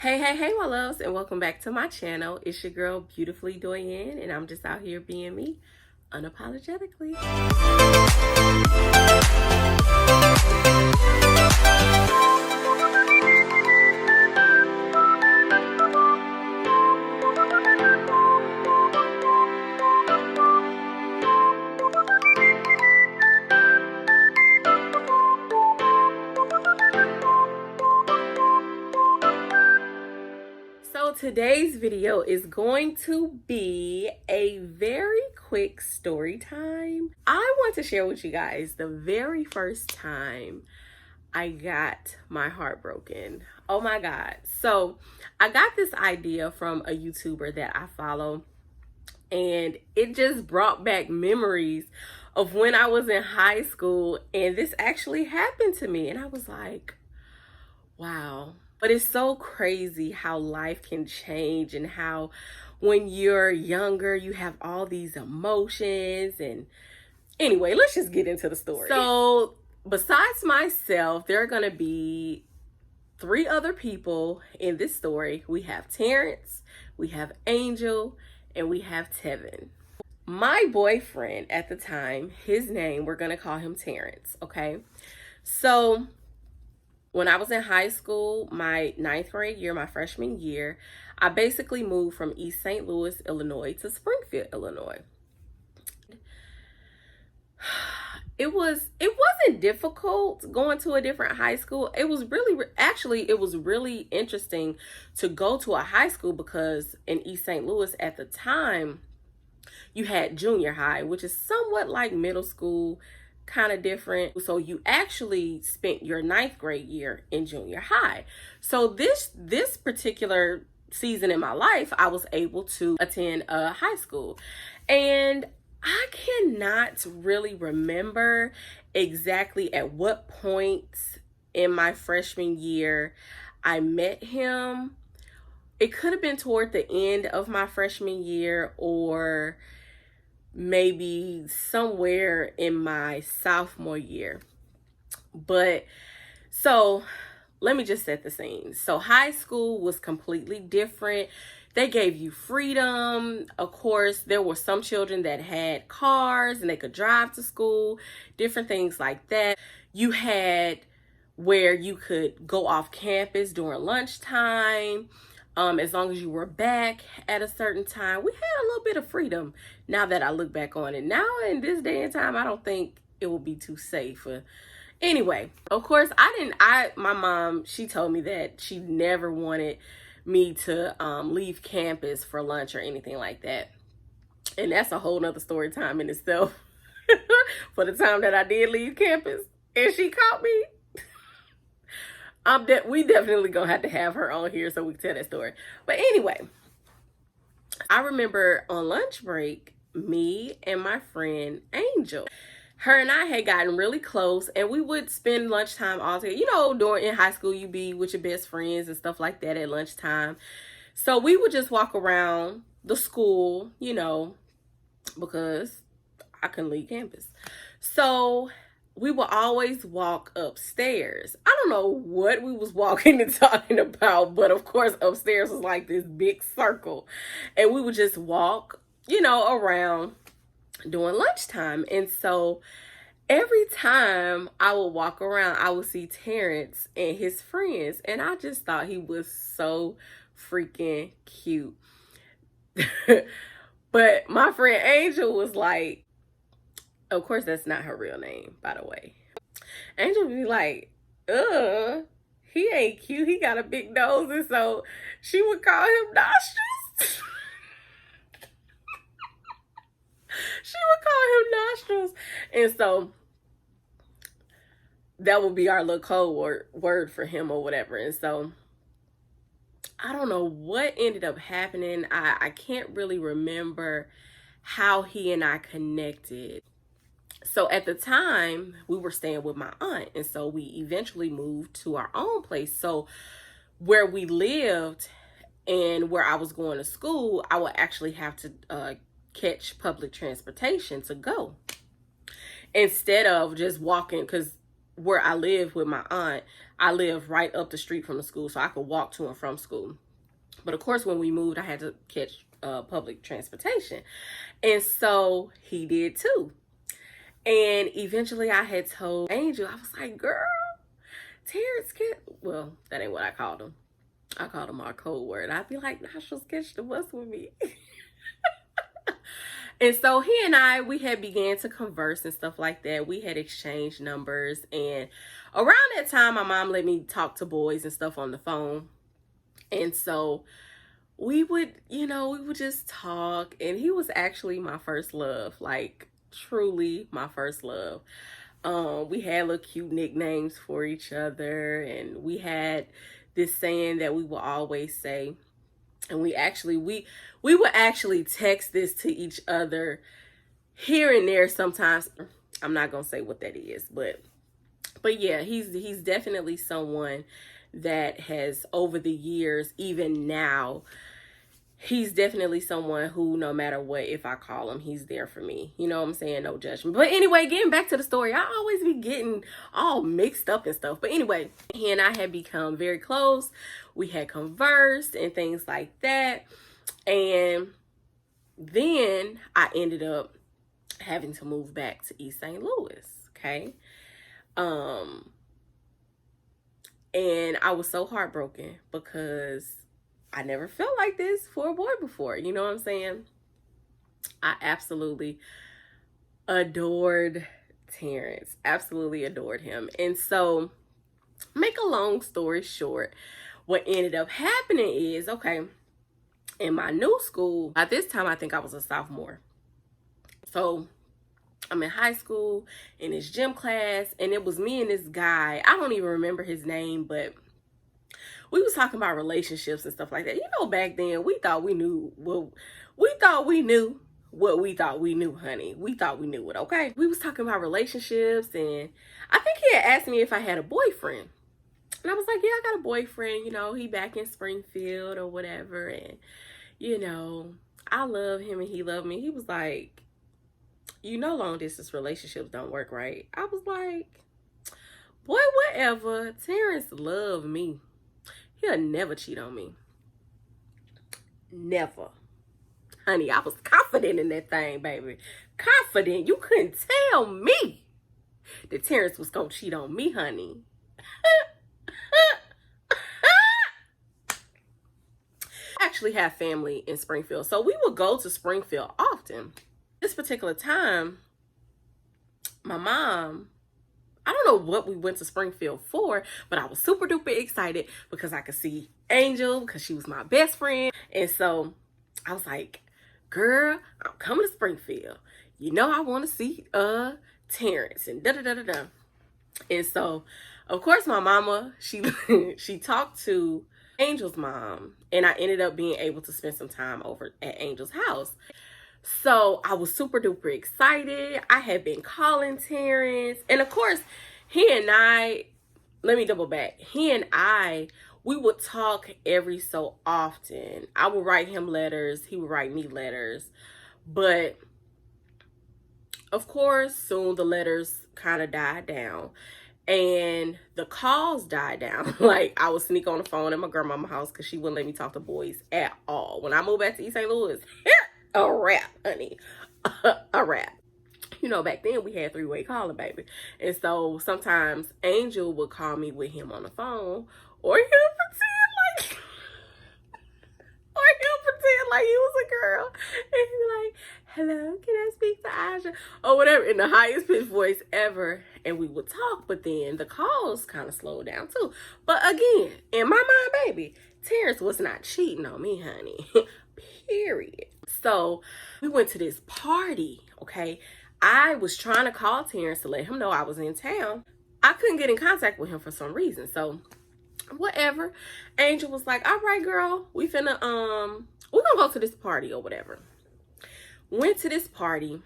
Hey, my loves, and welcome back to my channel. It's your girl, Beautifully Doyen, and I'm just out here being me, unapologetically. So today's video is going to be a very quick story time. I want to share with you guys the very first time I got my heart broken. Oh my God. So I got this idea from a YouTuber that I follow, and it just brought back memories of when I was in high school, and this actually happened to me. And I was like, wow. But it's so crazy how life can change, and how when you're younger, you have all these emotions. And anyway, let's just get into the story. So besides myself, there are going to be 3 other people in this story. We have Terrence, we have Angel, and we have Tevin. My boyfriend at the time, his name, we're going to call him Terrence, okay? So when I was in high school, my 9th grade year, my freshman year, I basically moved from East St. Louis, Illinois to Springfield, Illinois. It wasn't difficult going to a different high school. It was really interesting to go to a high school, because in East St. Louis at the time, you had junior high, which is somewhat like middle school, kind of different. So you actually spent your 9th grade year in junior high. So this particular season in my life, I was able to attend a high school, and I cannot really remember exactly at what point in my freshman year I met him. It could have been toward the end of my freshman year, or maybe somewhere in my sophomore year. But so let me just set the scene. So high school was completely different. They gave you freedom. Of course, there were some children that had cars and they could drive to school, different things like that. You had where you could go off campus during lunchtime, as long as you were back at a certain time. We had a little bit of freedom, now that I look back on it. Now in this day and time, I don't think it will be too safe. Anyway, of course, my mom, she told me that she never wanted me to leave campus for lunch or anything like that. And that's a whole nother story time in itself. For the time that I did leave campus and she caught me, we definitely gonna have to have her on here so we can tell that story. But anyway, I remember on lunch break, me and my friend Angel, her and I had gotten really close, and we would spend lunchtime all together. You know, in high school, you be with your best friends and stuff like that at lunchtime. So we would just walk around the school, because I couldn't leave campus. So we would always walk upstairs. I don't know what we was walking and talking about, but of course upstairs was like this big circle, and we would just walk, around during lunchtime. And so every time I would walk around, I would see Terrence and his friends, and I just thought he was so freaking cute. But my friend Angel was like, of course, that's not her real name, by the way. Angel would be like, he ain't cute. He got a big nose. And so she would call him Nostrils. She would call him Nostrils. And so that would be our little code word for him or whatever. And so I don't know what ended up happening. I can't really remember how he and I connected. So at the time, we were staying with my aunt, and so we eventually moved to our own place. So where we lived and where I was going to school, I would actually have to catch public transportation to go, instead of just walking, because where I lived with my aunt, I live right up the street from the school, so I could walk to and from school. But of course, when we moved, I had to catch public transportation. And so he did too. And eventually I had told Angel, I was like, girl, Terrence well, that ain't what I called him. I called him our code word. I'd be like, nah, she'll sketch the bus with me. And so he and we had began to converse and stuff like that. We had exchanged numbers. And around that time, my mom let me talk to boys and stuff on the phone. And so we would just talk. And he was actually my first love, like truly my first love. We had little cute nicknames for each other. And we had this saying that we will always say. And we would actually text this to each other here and there sometimes. I'm not gonna say what that is, but yeah, he's definitely someone that has, over the years, even now, he's definitely someone who, no matter what, if I call him, he's there for me. You know what I'm saying? No judgment. But anyway, getting back to the story, I always be getting all mixed up and stuff. But anyway, he and I had become very close. We had conversed and things like that. And then I ended up having to move back to East St. Louis. Okay. And I was so heartbroken because I never felt like this for a boy before. You know what I'm saying? I absolutely adored Terrence. Absolutely adored him. And so, make a long story short, what ended up happening is, okay, in my new school, at this time, I think I was a sophomore. So, I'm in high school, in this gym class, and it was me and this guy. I don't even remember his name, but we was talking about relationships and stuff like that. You know, back then, we thought we knew what we thought we knew, honey. We thought we knew it, okay? We was talking about relationships, and I think he had asked me if I had a boyfriend. And I was like, yeah, I got a boyfriend. You know, he back in Springfield or whatever. And, you know, I love him and he loved me. He was like, you know, long distance relationships don't work, right? I was like, boy, whatever. Terrence loved me. He'll never cheat on me. Never. Honey, I was confident in that thing, baby. Confident. You couldn't tell me that Terrence was going to cheat on me, honey. I actually have family in Springfield, so we would go to Springfield often. This particular time, my mom, I don't know what we went to Springfield for, but I was super duper excited because I could see Angel because she was my best friend. And so I was like, girl, I'm coming to Springfield. You know, I want to see Terrence and da-da-da-da-da. And so, of course, my mama, she talked to Angel's mom, and I ended up being able to spend some time over at Angel's house. So I was super duper excited. I had been calling Terrence. And of course, let me double back. We would talk every so often. I would write him letters. He would write me letters. But of course, soon the letters kind of died down. And the calls died down. Like, I would sneak on the phone at my grandmama's house because she wouldn't let me talk to boys at all. When I moved back to East St. Louis, a wrap, honey. A wrap. You know, back then we had three-way calling, baby. And so sometimes Angel would call me with him on the phone, or he'll pretend like he was a girl. And he'd be like, hello, can I speak to Aja? Or whatever, in the highest pitched voice ever. And we would talk, but then the calls kind of slowed down too. But again, in my mind, baby, Terrence was not cheating on me, honey. Period. So we went to this party, okay? I was trying to call Terrence to let him know I was in town. I couldn't get in contact with him for some reason. So whatever. Angel was like, all right, girl, we're gonna go to this party or whatever. Went to this party.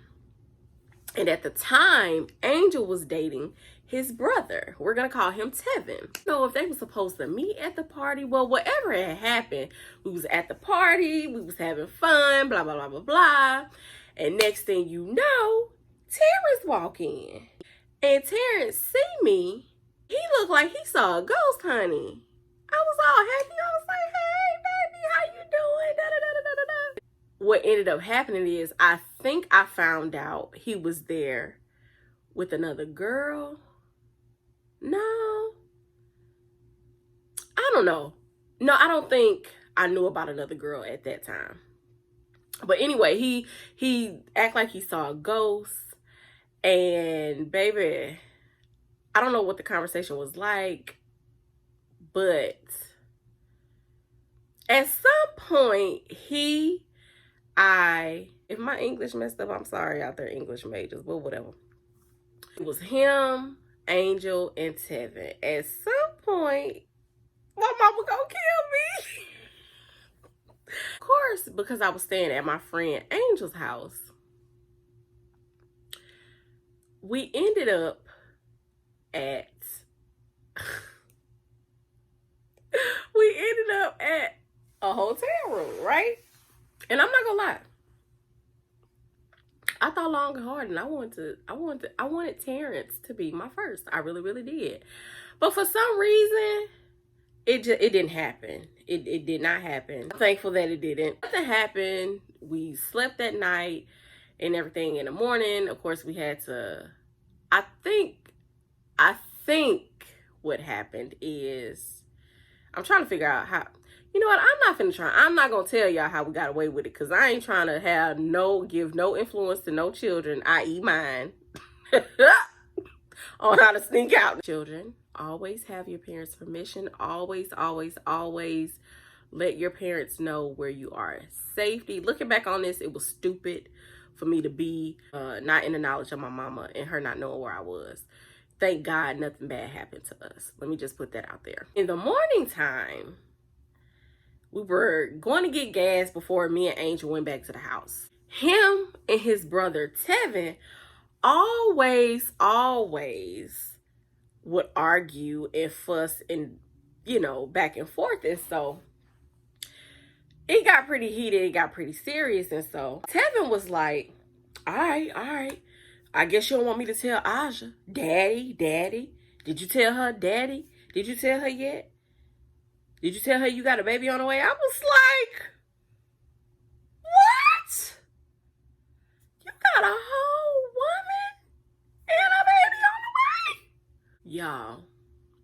And at the time, Angel was dating his brother. We're going to call him Tevin. So if they were supposed to meet at the party, well, whatever had happened, we was at the party, we was having fun, blah, blah, blah, blah, blah. And next thing you know, Terrence walk in. And Terrence see me He looked like he saw a ghost, honey. I was all happy. I was like, hey, baby, how you doing? Da, da, da, da, da, da. What ended up happening is I think I found out he was there with another girl. No, I don't know. No, I don't think I knew about another girl at that time. But anyway, he act like he saw a ghost. And baby, I don't know what the conversation was like, but at some point, if my English messed up, I'm sorry out there, English majors, but whatever. It was him, Angel, and Tevin. At some point, my mama gonna kill me. Of course, because I was staying at my friend Angel's house, we ended up at a hotel room, right? And I'm not gonna lie, I thought long and hard, and I wanted Terrence to be my first. I really, really did. But for some reason, it didn't happen. It did not happen. I'm thankful that it didn't. Nothing happened. We slept that night and everything. In the morning, of course, we had to. I think what happened is I'm trying to figure out how. You know what? I'm not gonna tell y'all how we got away with it, because I ain't trying to give no influence to no children, i.e. mine, on how to sneak out. Children, always have your parents' permission. Always, always, always let your parents know where you are. Safety. Looking back on this, it was stupid for me to be not in the knowledge of my mama and her not knowing where I was. Thank God nothing bad happened to us. Let me just put that out there. In the morning time, we were going to get gas before me and Angel went back to the house. Him and his brother Tevin always would argue and fuss and, back and forth. And so it got pretty heated. It got pretty serious. And so Tevin was like, all right. I guess you don't want me to tell Aja. Daddy. Did you tell her, Daddy? Did you tell her yet? Did you tell her you got a baby on the way? I was like, what? You got a whole woman and a baby on the way? Y'all,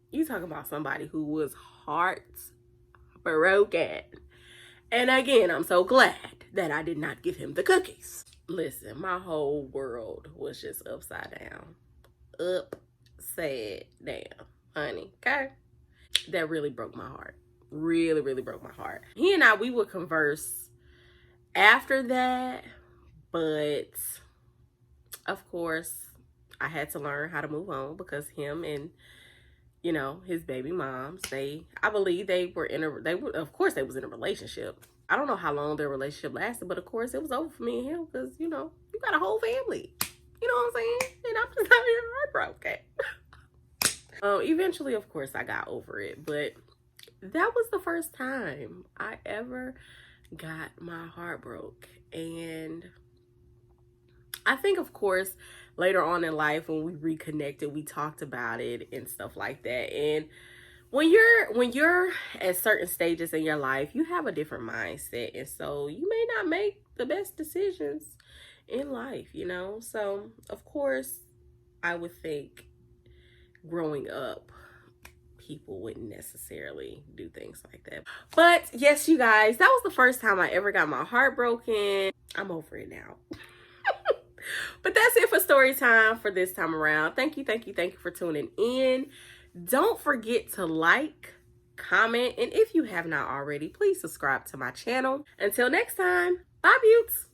you talking about somebody who was heartbroken. And again, I'm so glad that I did not give him the cookies. Listen, my whole world was just upside down. Upside down, honey, okay? That really broke my heart. Really, really broke my heart. He and we would converse after that, but of course, I had to learn how to move on, because him and, his baby moms, I believe they of course they was in a relationship. I don't know how long their relationship lasted, but of course it was over for me and him, because, you got a whole family. You know what I'm saying? And I'm just out here heartbroken. Eventually, of course, I got over it, but that was the first time I ever got my heart broke. And I think, of course, later on in life, when we reconnected, we talked about it and stuff like that. And when you're at certain stages in your life, you have a different mindset, and so you may not make the best decisions in life, So, of course, I would think growing up, people wouldn't necessarily do things like that. But yes, you guys, that was the first time I ever got my heart broken. I'm over it now. But that's it for story time for this time around. Thank you for tuning in. Don't forget to like, comment, and if you have not already, please subscribe to my channel. Until next time, bye, beauts.